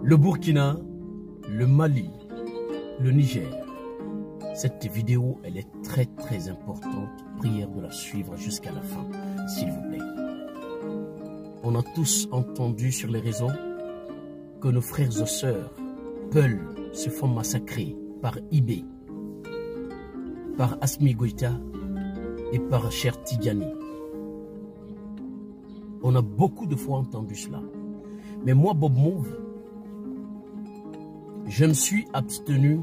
Le Burkina, le Mali, le Niger. Cette vidéo, elle est très importante. Prière de la suivre jusqu'à la fin, s'il vous plaît. On a tous entendu sur les réseaux que nos frères et sœurs, Peul, se font massacrer par Ibé, par Assimi Goïta et par Cheikh Tidjani. On a beaucoup de fois entendu cela. Mais moi, Bob Mouve, je me suis abstenu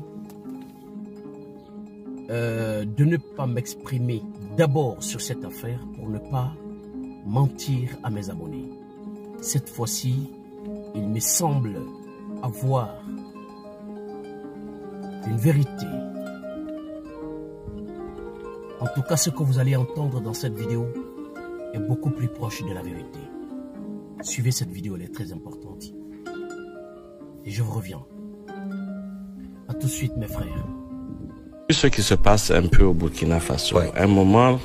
de ne pas m'exprimer d'abord sur cette affaire pour ne pas mentir à mes abonnés. Cette fois-ci, il me semble avoir une vérité. En tout cas, ce que vous allez entendre dans cette vidéo est beaucoup plus proche de la vérité. Suivez cette vidéo, elle est très importante. Et je vous reviens. À tout de suite, mes frères. Ce qui se passe un peu au Burkina Faso. À un moment,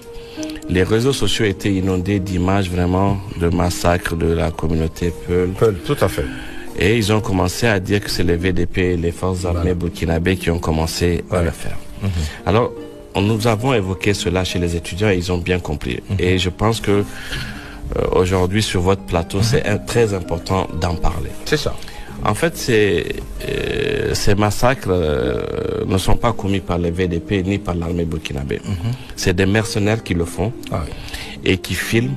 les réseaux sociaux étaient inondés d'images vraiment de massacres de la communauté Peul. Tout à fait. Et ils ont commencé à dire que c'est les VDP, les forces armées burkinabées qui ont commencé à le faire. Alors, nous avons évoqué cela chez les étudiants et ils ont bien compris. Et je pense que aujourd'hui, sur votre plateau, c'est très important d'en parler. C'est ça. En fait, ces massacres ne sont pas commis par les VDP ni par l'armée burkinabé. C'est des mercenaires qui le font et qui filment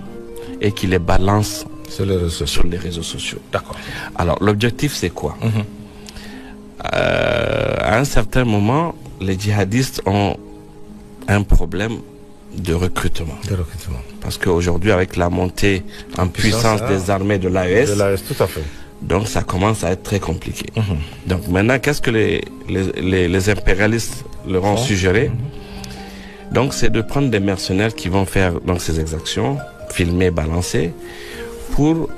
et qui les balancent sur les réseaux sociaux. D'accord. Alors, l'objectif, c'est quoi? À un certain moment, les djihadistes ont un problème de recrutement. Parce qu'aujourd'hui, avec la montée en puissance des armées de l'AES, tout à fait. Donc ça commence à être très compliqué. Donc maintenant, qu'est-ce que les impérialistes leur ont suggéré? Donc c'est de prendre des mercenaires qui vont faire donc ces exactions, filmer, balancer, pour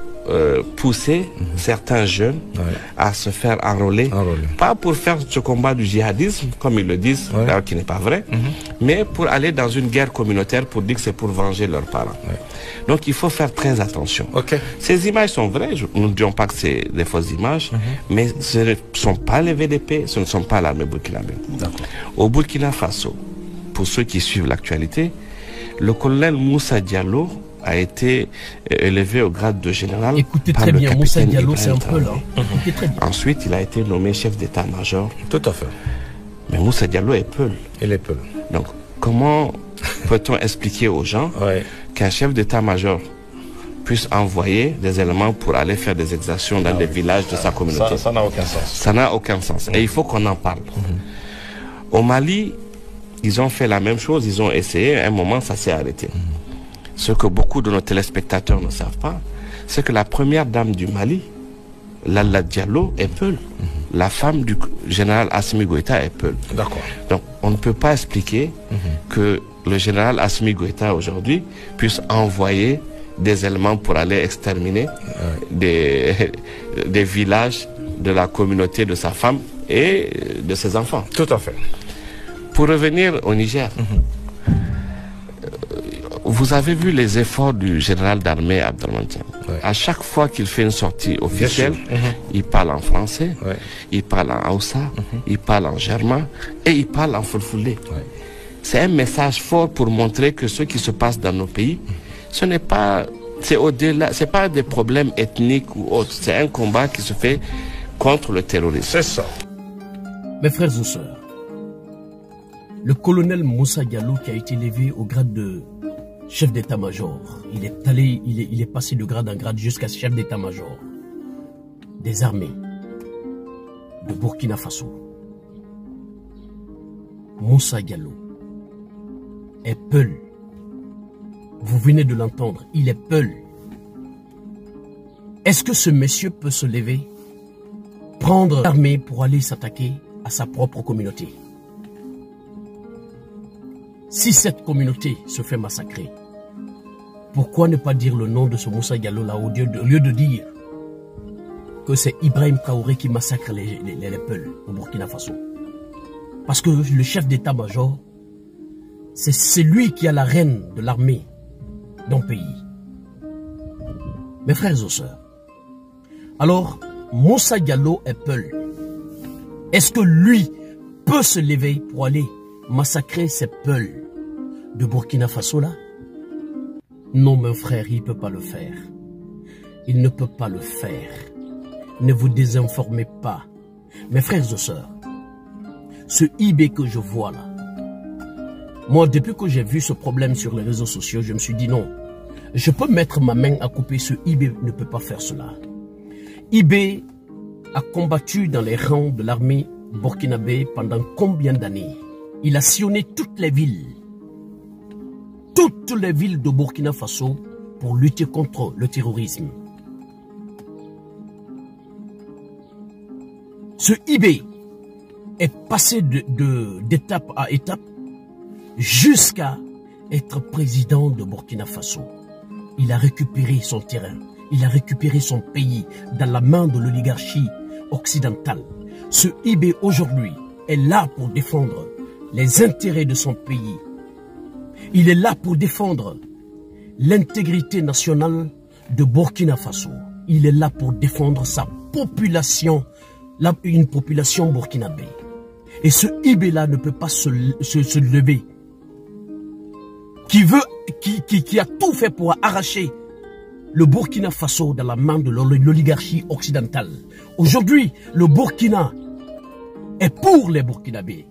pousser certains jeunes à se faire enrôler. Pas pour faire ce combat du djihadisme, comme ils le disent, alors qui n'est pas vrai, mais pour aller dans une guerre communautaire pour dire que c'est pour venger leurs parents. Donc il faut faire très attention. Ces images sont vraies, nous ne disons pas que c'est des fausses images, mais ce ne sont pas les VDP, ce ne sont pas l'armée burkinabé. Au Burkina Faso, pour ceux qui suivent l'actualité, le colonel Moussa Diallo a été élevé au grade de général. Écoutez très bien, Moussa Diallo, c'est un peu là. Ensuite, il a été nommé chef d'état-major. Tout à fait. Mais Moussa Diallo est Peul. Il est Peul. Donc, comment peut-on expliquer aux gens qu'un chef d'état-major puisse envoyer des éléments pour aller faire des exactions dans des villages de sa communauté? Ça n'a aucun sens. Ça n'a aucun sens. Et il faut qu'on en parle. Au Mali, ils ont fait la même chose. Ils ont essayé. À un moment, ça s'est arrêté. Ce que beaucoup de nos téléspectateurs ne savent pas, c'est que la première dame du Mali, Lalla Diallo, est Peul. La femme du général Assimi Goïta est Peul. D'accord. Donc, on ne peut pas expliquer que le général Assimi Goïta, aujourd'hui, puisse envoyer des éléments pour aller exterminer des villages de la communauté de sa femme et de ses enfants. Tout à fait. Pour revenir au Niger, vous avez vu les efforts du général d'armée Abdelrahman Tiani. À chaque fois qu'il fait une sortie officielle, il parle en français, il parle en Hausa, il parle en germain et il parle en fulfulde. C'est un message fort pour montrer que ce qui se passe dans nos pays, ce n'est pas, c'est au-delà, c'est pas des problèmes ethniques ou autres. C'est un combat qui se fait contre le terrorisme. C'est ça. Mes frères et sœurs, le colonel Moussa Diallo qui a été élevé au grade de chef d'état-major, il est passé de grade en grade jusqu'à chef d'état-major des armées de Burkina Faso. Moussa Diallo est Peul. Vous venez de l'entendre, il est Peul. Est-ce que ce monsieur peut se lever, prendre l'armée pour aller s'attaquer à sa propre communauté? Si cette communauté se fait massacrer, pourquoi ne pas dire le nom de ce Moussa Diallo là au lieu de dire que c'est Ibrahim Traoré qui massacre les Peuls au Burkina Faso? Parce que le chef d'état-major, c'est lui qui a la reine de l'armée d'un pays. Mes frères et sœurs, alors Moussa Diallo est Peul, est-ce que lui peut se lever pour aller massacrer ces Peuls de Burkina Faso là? Non, mon frère, il ne peut pas le faire. Il ne peut pas le faire. Ne vous désinformez pas. Mes frères et sœurs, ce IB que je vois là, moi, depuis que j'ai vu ce problème sur les réseaux sociaux, je me suis dit non, je peux mettre ma main à couper, ce IB ne peut pas faire cela. IB a combattu dans les rangs de l'armée burkinabé pendant combien d'années? Il a sillonné toutes les villes de Burkina Faso pour lutter contre le terrorisme. Ce IB est passé d'étape à étape jusqu'à être président de Burkina Faso. Il a récupéré son terrain, il a récupéré son pays dans la main de l'oligarchie occidentale. Ce IB aujourd'hui est là pour défendre les intérêts de son pays. Il est là pour défendre l'intégrité nationale de Burkina Faso. Il est là pour défendre sa population, une population burkinabé. Et ce IB-là ne peut pas se lever. Qui a tout fait pour arracher le Burkina Faso dans la main de l'oligarchie occidentale. Aujourd'hui, le Burkina est pour les Burkinabés.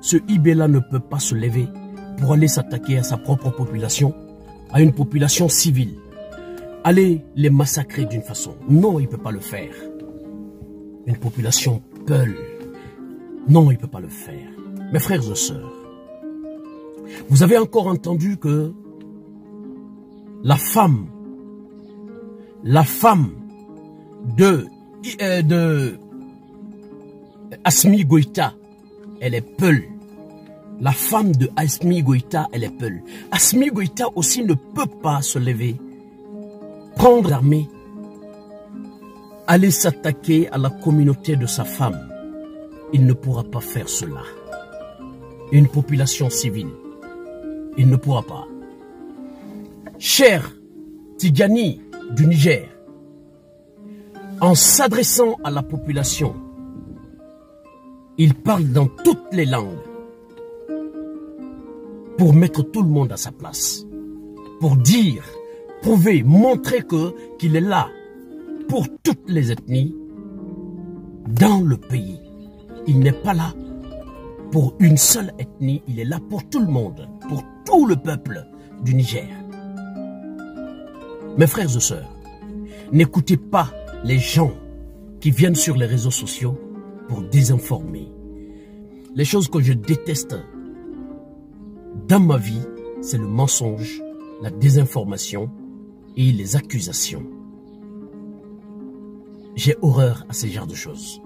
Ce IB-là ne peut pas se lever pour aller s'attaquer à sa propre population, à une population civile. Aller les massacrer d'une façon. Non, il ne peut pas le faire. Une population Peul. Non, il ne peut pas le faire. Mes frères et sœurs, vous avez encore entendu que la femme de Assimi Goïta, elle est Peul. La femme de Assimi Goïta, elle est Peul. Assimi Goïta aussi ne peut pas se lever, prendre l'armée, aller s'attaquer à la communauté de sa femme. Il ne pourra pas faire cela. Une population civile, il ne pourra pas. Cher Tidjani du Niger, en s'adressant à la population, il parle dans toutes les langues pour mettre tout le monde à sa place, pour dire, prouver, montrer qu'il est là pour toutes les ethnies dans le pays. Il n'est pas là pour une seule ethnie, il est là pour tout le monde, pour tout le peuple du Niger. Mes frères et sœurs, n'écoutez pas les gens qui viennent sur les réseaux sociaux pour désinformer. Les choses que je déteste dans ma vie, c'est le mensonge, la désinformation et les accusations. J'ai horreur à ce genre de choses.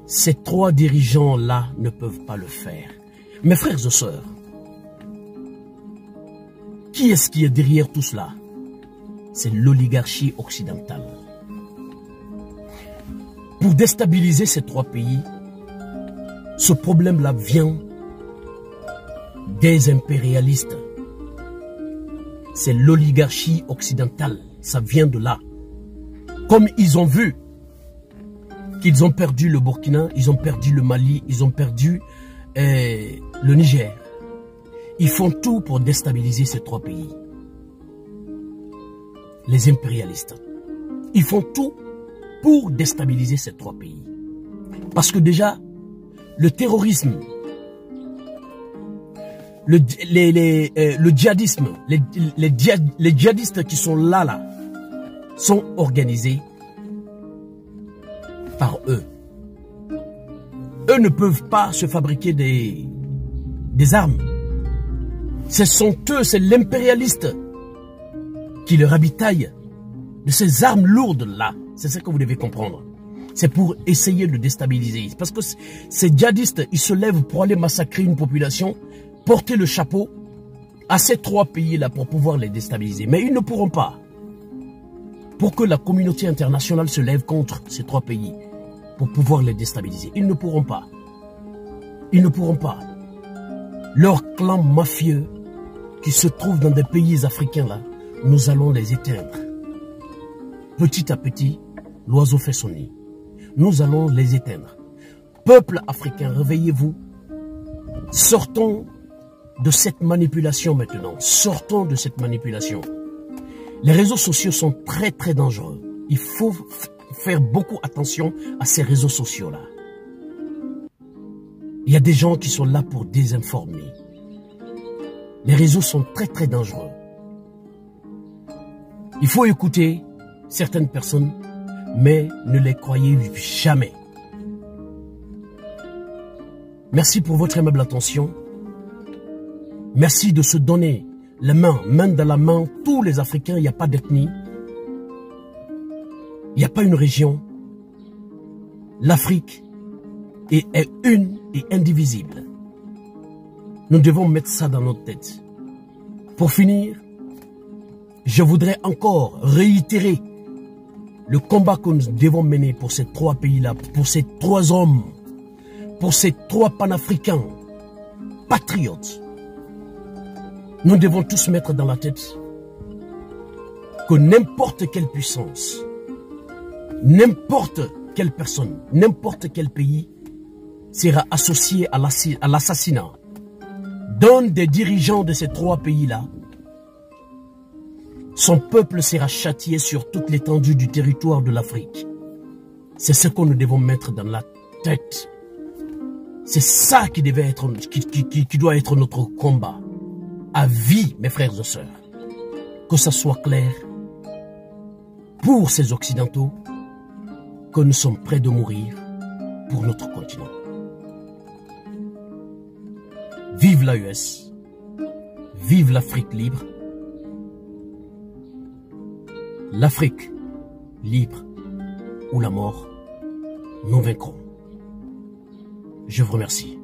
Ces trois dirigeants-là ne peuvent pas le faire. Mes frères et sœurs, qui est-ce qui est derrière tout cela? C'est l'oligarchie occidentale. Pour déstabiliser ces trois pays, ce problème-là vient des impérialistes. C'est l'oligarchie occidentale, ça vient de là. Comme ils ont vu qu'ils ont perdu le Burkina, ils ont perdu le Mali, ils ont perdu le Niger. Ils font tout pour déstabiliser ces trois pays. Les impérialistes. Ils font tout pour déstabiliser ces trois pays. Parce que déjà, le terrorisme, le djihadisme, les djihadistes qui sont là, sont organisés par eux. Eux ne peuvent pas se fabriquer des armes. Ce sont eux, c'est l'impérialiste qui leur habitaille de ces armes lourdes-là. C'est ce que vous devez comprendre. C'est pour essayer de déstabiliser. Parce que ces djihadistes, ils se lèvent pour aller massacrer une population, porter le chapeau à ces trois pays-là pour pouvoir les déstabiliser. Mais ils ne pourront pas. Pour que la communauté internationale se lève contre ces trois pays, pour pouvoir les déstabiliser. Ils ne pourront pas. Ils ne pourront pas. Leurs clans mafieux qui se trouvent dans des pays africains là, nous allons les éteindre. petit à petit, l'oiseau fait son nid. Nous allons les éteindre. Peuple africain, réveillez-vous. Sortons de cette manipulation maintenant. Sortons de cette manipulation. Les réseaux sociaux sont très très dangereux. Il faut faire beaucoup attention à ces réseaux sociaux-là. Il y a des gens qui sont là pour désinformer. Les réseaux sont très très dangereux. Il faut écouter certaines personnes, mais ne les croyez jamais. Merci pour votre aimable attention. Merci de se donner la main dans la main. Tous les Africains, il n'y a pas d'ethnie. Il n'y a pas une région. L'Afrique est une et indivisible. Nous devons mettre ça dans notre tête. Pour finir, je voudrais encore réitérer le combat que nous devons mener pour ces trois pays-là, pour ces trois hommes, pour ces trois panafricains, patriotes. Nous devons tous mettre dans la tête que n'importe quelle puissance, n'importe quelle personne, n'importe quel pays sera associé à l'assassinat d'un des dirigeants de ces trois pays-là, son peuple sera châtié sur toute l'étendue du territoire de l'Afrique. C'est ce que nous devons mettre dans la tête. C'est ça qui doit être notre combat. À vie, mes frères et sœurs. Que ça soit clair pour ces Occidentaux que nous sommes prêts de mourir pour notre continent. Vive l'AES, vive l'Afrique libre. L'Afrique libre ou la mort, nous vaincrons. Je vous remercie.